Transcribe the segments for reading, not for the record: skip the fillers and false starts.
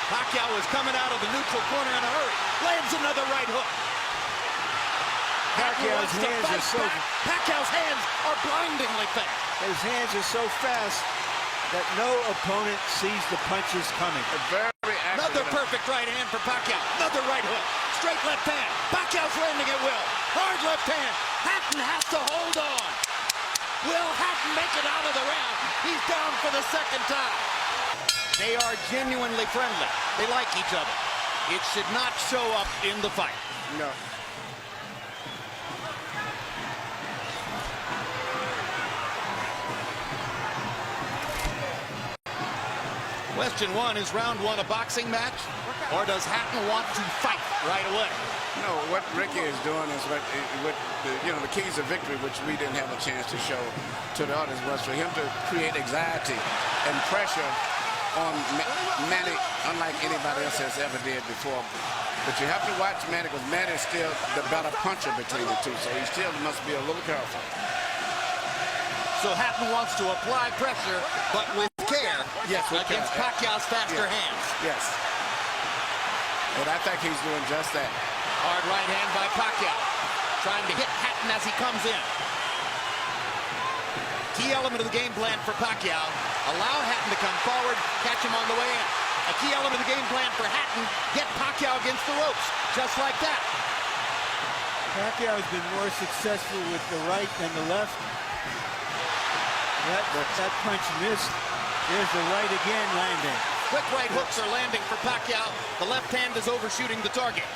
Paquiao is coming out of the neutral corner in a hurry. Lands another right hook. Pacquiao's hands are so... Pacquiao's hands are blindingly fast. His hands are so fast that no opponent sees the punches coming. Very accurate. Another perfect right hand for Paquiao. Another right hook. Straight left hand. Pacquiao's landing at will. Hard left hand. Hatton has to hold on. Will Hatton make it out of the round? He's down for the second time. They are genuinely friendly. They like each other. It should not show up in the fight. No. Question one, is round one a boxing match? Or does Hatton want to fight right away? No, what Ricky is doing is what the keys of victory, which we didn't have a chance to show to the audience, was for him to create anxiety and pressure on Manny, unlike anybody else has ever did before. But you have to watch Manny, because Manny is still the better puncher between the two, so he still must be a little careful. So Hatton wants to apply pressure, but with care, yes, against Pacquiao's faster yes. hands. Yes. And I think he's doing just that. Hard right hand by Paquiao, trying to hit Hatton as he comes in. Key element of the game plan for Paquiao, allow Hatton to come forward, catch him on the way in. A key element of the game plan for Hatton, get Paquiao against the ropes, just like that. Pacquiao has been more successful with the right than the left. That punch missed. There's the right again landing. Quick right hooks are landing for Paquiao. The left hand is overshooting the target.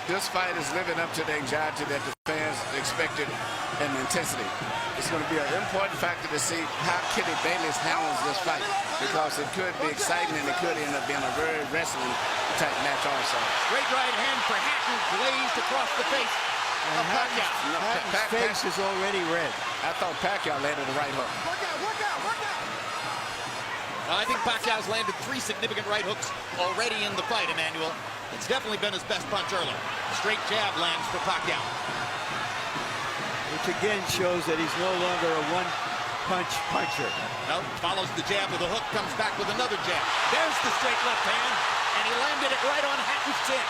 This fight is living up to the anxiety that the fans expected and intensity. It's going to be an important factor to see how Kitty Bayless handles this fight, because it could be exciting and it could end up being a very wrestling type match also. Straight right hand for Hatton, glazed across the face of Paquiao. Hatton's face is already red. I thought Paquiao landed the right hook. Work out. I think Pacquiao's landed 3 significant right hooks already in the fight, Emmanuel. It's definitely been his best punch early. Straight jab lands for Paquiao. Which again shows that he's no longer a one-punch puncher. No, follows the jab with a hook, comes back with another jab. There's the straight left hand, and he landed it right on Hatton's chin.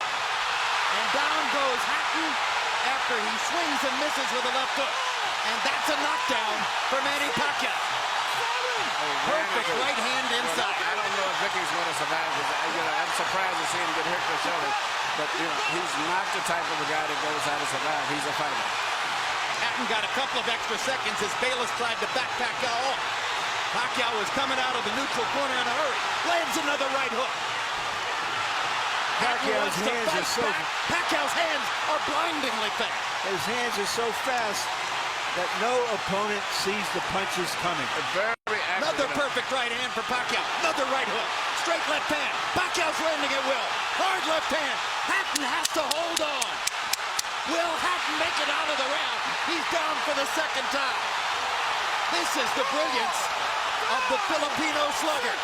And down goes Hatton after he swings and misses with a left hook. And that's a knockdown for Manny Paquiao. Perfect right hand inside. I don't know if Ricky's going to survive. I'm surprised to see him get hurt for shoulder. But he's not the type of a guy that goes out to survive. He's a fighter. Hatton got a couple of extra seconds as Bayless tried to back Paquiao off. Paquiao is coming out of the neutral corner in a hurry. Lands another right hook. Pacquiao's hands are so... Pacquiao's hands are blindingly fast. His hands are so fast that no opponent sees the punches coming. Very accurate. Another perfect right hand for Paquiao. Another right hook. Straight left hand. Pacquiao's landing at will. Hard left hand. Hatton has to hold on. Will Hatton make it out of the round? He's down for the second time. This is the brilliance of the Filipino slugger.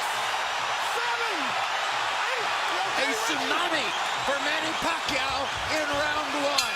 A tsunami for Manny Paquiao in round one.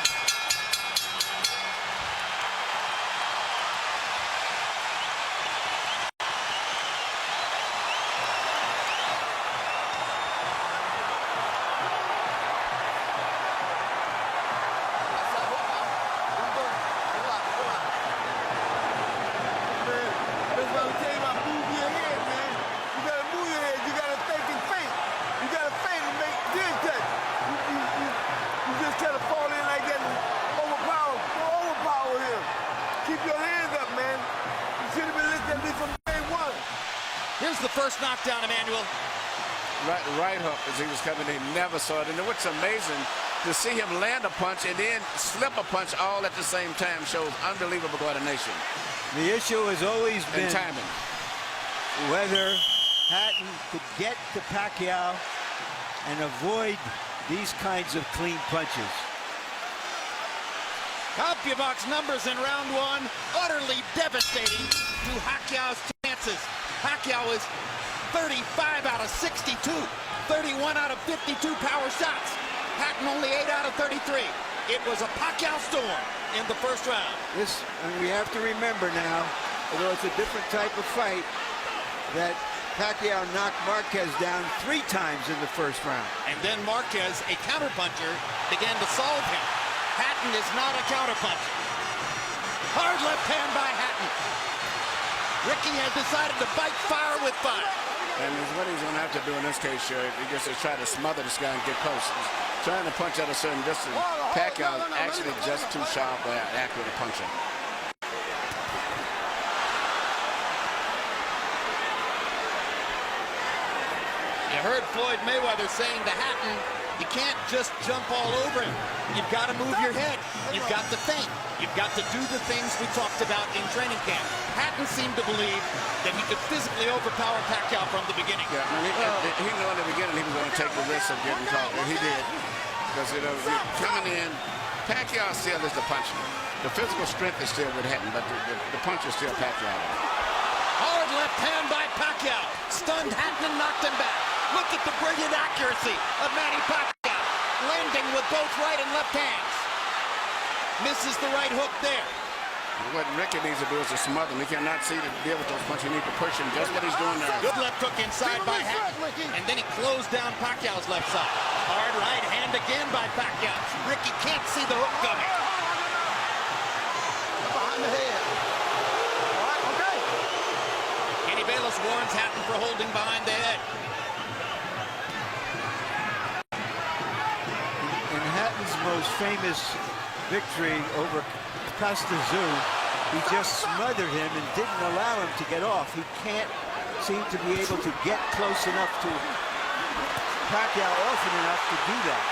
Here's the first knockdown, Emmanuel. Right hook as he was coming in. Never saw it. And what's amazing, to see him land a punch and then slip a punch all at the same time shows unbelievable coordination. The issue has always been timing. Whether Hatton could get to Paquiao and avoid these kinds of clean punches. CompuBox numbers in round one, utterly devastating to Pacquiao's chances. Paquiao is 35 out of 62, 31 out of 52 power shots. Hatton only 8 out of 33. It was a Paquiao storm in the first round. And we have to remember now, although it's a different type of fight, that Pacquiao knocked Marquez down 3 times in the first round. And then Marquez, a counterpuncher, began to solve him. Hatton is not a counterpuncher. Hard left hand by Hatton. Ricky has decided to fight fire with fire. And what he's going to have to do in this case, sure, he just to try to smother this guy and get close. He's trying to punch at a certain distance. Pacquiao is actually just too sharp or accurate a puncher. You heard Floyd Mayweather saying to Hatton, you can't just jump all over him. You've got to move your head. You've got to think. You've got to do the things we talked about in training camp. Hatton seemed to believe that he could physically overpower Paquiao from the beginning. Yeah, I mean, he knew in the beginning he was going to take the risk of getting caught. And he did. Because, you know, coming in, Paquiao still is the puncher. The physical strength is still with Hatton, but the punch is still Paquiao. Hard left hand by Paquiao. Stunned Hatton and knocked him back. Look at the brilliant accuracy of Manny Paquiao. Landing with both right and left hands. Misses the right hook there. What Ricky needs to do is to smother him. He cannot see to deal with those punches. He needs to push him. Just what he's doing there. Good left hook inside by Hatton. And then he closed down Pacquiao's left side. Hard right hand again by Pacquiao. Ricky can't see the hook coming. Behind the head. All right, okay. Kenny Bayless warns Hatton for holding behind the head. In Hatton's most famous victory over Costazoo, he just smothered him and didn't allow him to get off. He can't seem to be able to get close enough to Pacquiao often enough to do that.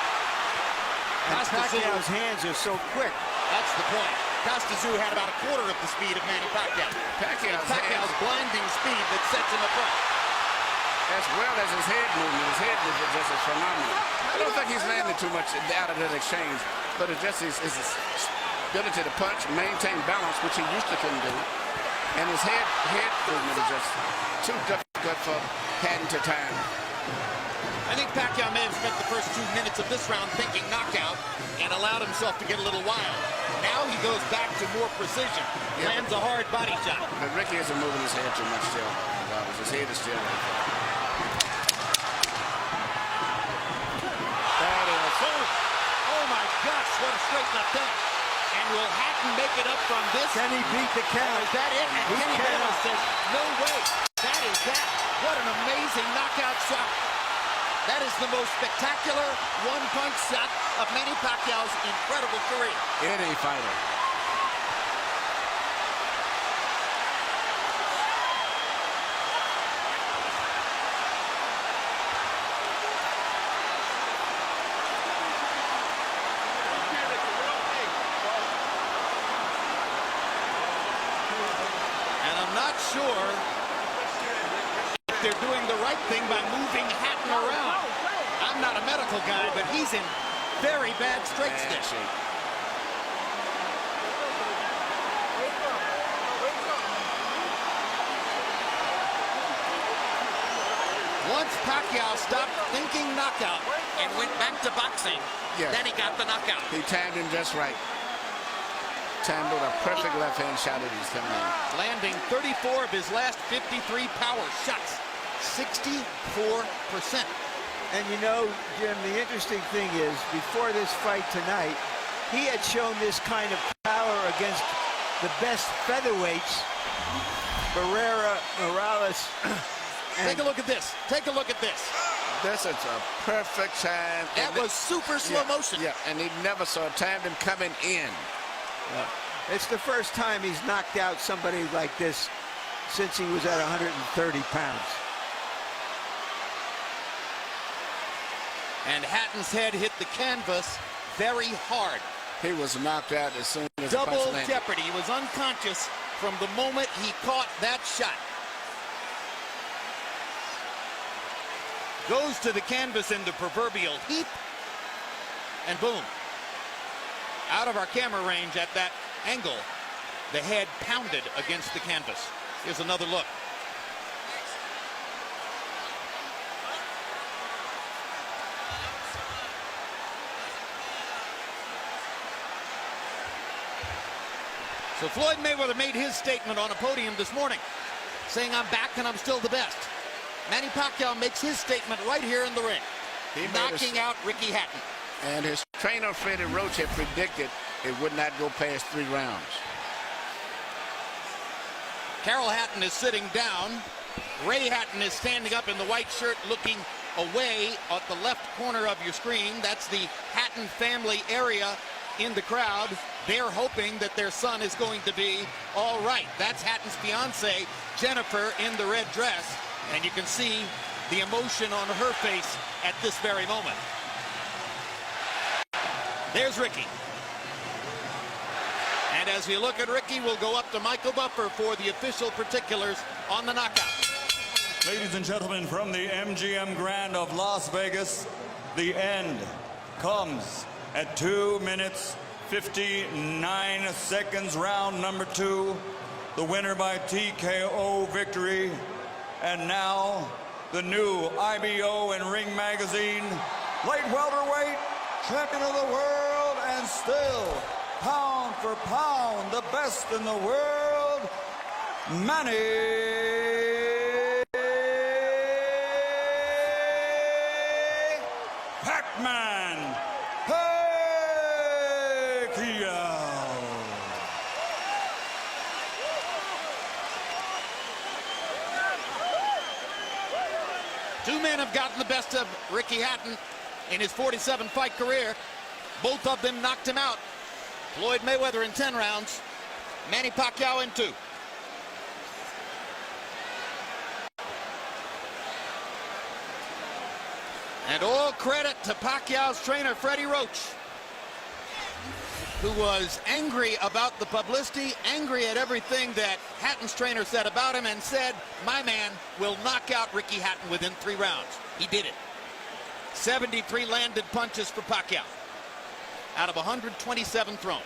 And Pacquiao's hands are so quick. That's the point. Costazoo had about a quarter of the speed of Manny Pacquiao. Pacquiao's blinding speed that sets him apart. As well as his head movement. His head movement just is phenomenal. I don't think he's landed too much out of that exchange, but it's just his ability to punch, maintain balance, which he used to couldn't do. And his head movement is just too difficult for Hatton to time. I think Pacquiao may have spent the first 2 minutes of this round thinking knockout and allowed himself to get a little wild. Now he goes back to more precision. Lands a hard body shot. But Ricky isn't moving his head too much still. His head is still right there. That is, oh my gosh, what a straight left hand. And will Hatton make it up from this? Can he beat the count? Is that it? And He Kenny Bayless cannot. says, no way. That is that. What an amazing knockout shot. That is the most spectacular one-punch shot of Manny Pacquiao's incredible career. Any fighter. Not sure if they're doing the right thing by moving Hatton around. I'm not a medical guy, but he's in very bad straight stick. Once Pacquiao stopped thinking knockout and went back to boxing, then he got the knockout. He timed him just right. Timed with a perfect left-hand shot that he's coming in. Landing 34 of his last 53 power shots. 64%. And you know, Jim, the interesting thing is, before this fight tonight, he had shown this kind of power against the best featherweights, Barrera, Morales. Take a look at this. Take a look at this. This is a perfect time. That was super slow motion. Yeah, and he never saw timed him coming in. It's the first time he's knocked out somebody like this since he was at 130 pounds. And Hatton's head hit the canvas very hard. He was knocked out as soon as the punch Double landed. jeopardy. He was unconscious from the moment he caught that shot. Goes to the canvas in the proverbial heap. And boom. Out of our camera range at that angle, the head pounded against the canvas. Here's another look. So Floyd Mayweather made his statement on a podium this morning, saying, I'm back and I'm still the best. Manny Paquiao makes his statement right here in the ring, knocking out Ricky Hatton. And his trainer, Freddie Roach, had predicted it would not go past 3 rounds. Carol Hatton is sitting down. Ray Hatton is standing up in the white shirt looking away at the left corner of your screen. That's the Hatton family area in the crowd. They're hoping that their son is going to be all right. That's Hatton's fiance, Jennifer, in the red dress. And you can see the emotion on her face at this very moment. There's Ricky. And as we look at Ricky, we'll go up to Michael Buffer for the official particulars on the knockout. Ladies and gentlemen, from the MGM Grand of Las Vegas, the end comes at 2 minutes, 59 seconds, round number 2. The winner by TKO victory. And now, the new IBO and Ring Magazine light welterweight champion of the world, and still, pound for pound, the best in the world, Manny Pac-Man Paquiao. 2 men have gotten the best of Ricky Hatton in his 47-fight career. Both of them knocked him out. Floyd Mayweather in 10 rounds, Manny Paquiao in 2. And all credit to Pacquiao's trainer, Freddie Roach, who was angry about the publicity, angry at everything that Hatton's trainer said about him, and said, my man will knock out Ricky Hatton within 3 rounds. He did it. 73 landed punches for Paquiao out of 127 thrown.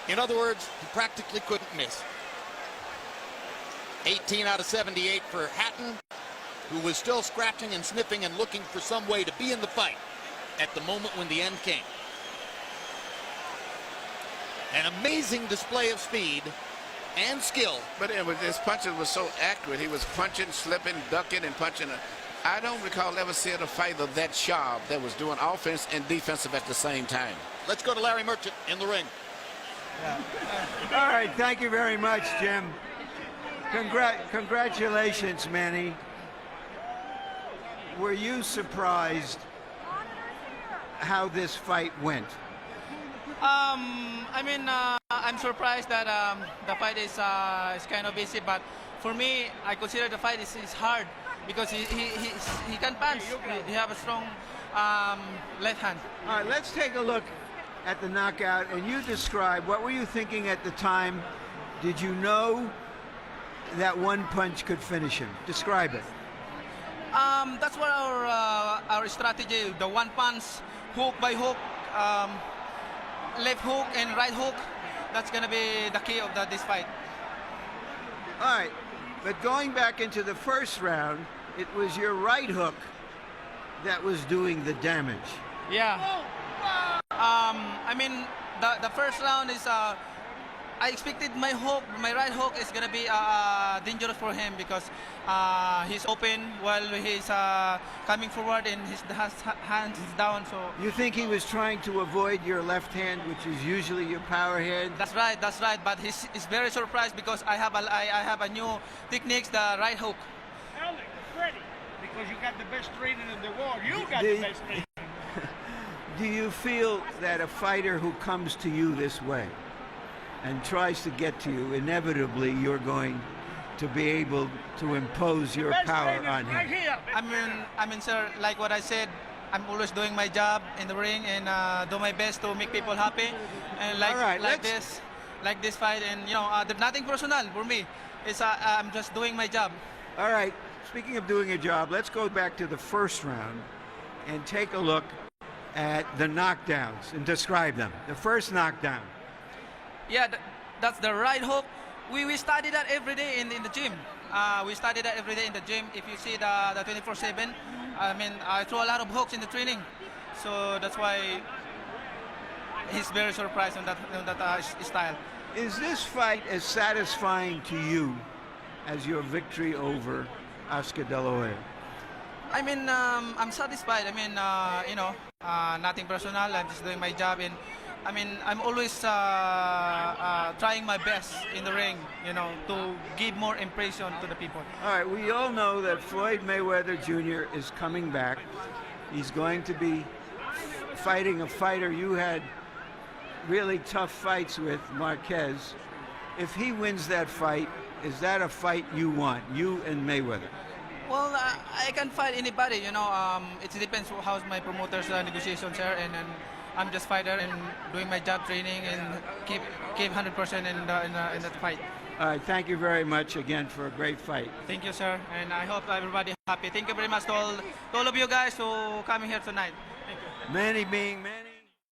In other words, he practically couldn't miss. 18 out of 78 for Hatton, who was still scratching and sniffing and looking for some way to be in the fight at the moment when the end came. An amazing display of speed and skill. But his punches were so accurate. He was punching, slipping, ducking, and punching. I don't recall ever seeing a fighter that sharp that was doing offense and defensive at the same time. Let's go to Larry Merchant in the ring. All right, thank you very much, Jim. Congratulations, Manny. Were you surprised how this fight went? I'm surprised that the fight is kind of easy, but for me, I consider the fight is hard because he can punch. He have a strong left hand. All right, let's take a look at the knockout, and you describe, what were you thinking at the time? Did you know that one punch could finish him? Describe it. That's what our strategy, the one punch, hook by hook, left hook and right hook. That's going to be the key of this fight. All right, but going back into the first round, it was your right hook that was doing the damage. Yeah. The first round is, I expected my right hook is going to be dangerous for him because he's open while he's coming forward and his hands is down. So you think he was trying to avoid your left hand, which is usually your power hand? That's right. But he's very surprised because I have a new techniques, the right hook. Freddie, because you got the best training in the world. You got the best training. Do you feel that a fighter who comes to you this way and tries to get to you, inevitably you're going to be able to impose your power on him? Right here. Sir, like what I said, I'm always doing my job in the ring and do my best to make people happy. And like this fight, and there's nothing personal for me. It's I'm just doing my job. All right. Speaking of doing a job, let's go back to the first round and take a look at the knockdowns and describe them. The first knockdown. Yeah, that's the right hook. We study that every day in the gym. We study that every day in the gym. If you see the 24/7, I throw a lot of hooks in the training. So that's why he's very surprised on that style. Is this fight as satisfying to you as your victory over Oscar De La Hoya? I mean, I'm satisfied. I mean, you know, nothing personal. I'm just doing my job, and I mean, I'm always trying my best in the ring, you know, to give more impression to the people. All right, we all know that Floyd Mayweather Jr. is coming back. He's going to be fighting a fighter you had really tough fights with, Marquez. If he wins that fight, is that a fight you want, you and Mayweather? Well, I can fight anybody, you know. It depends how's my promoter's negotiations are, and I'm just fighter and doing my job, training, and keep 100% in that fight. All right, thank you very much again for a great fight. Thank you, sir, and I hope everybody happy. Thank you very much to all of you guys who coming here tonight. Thank you. Manny being Manny.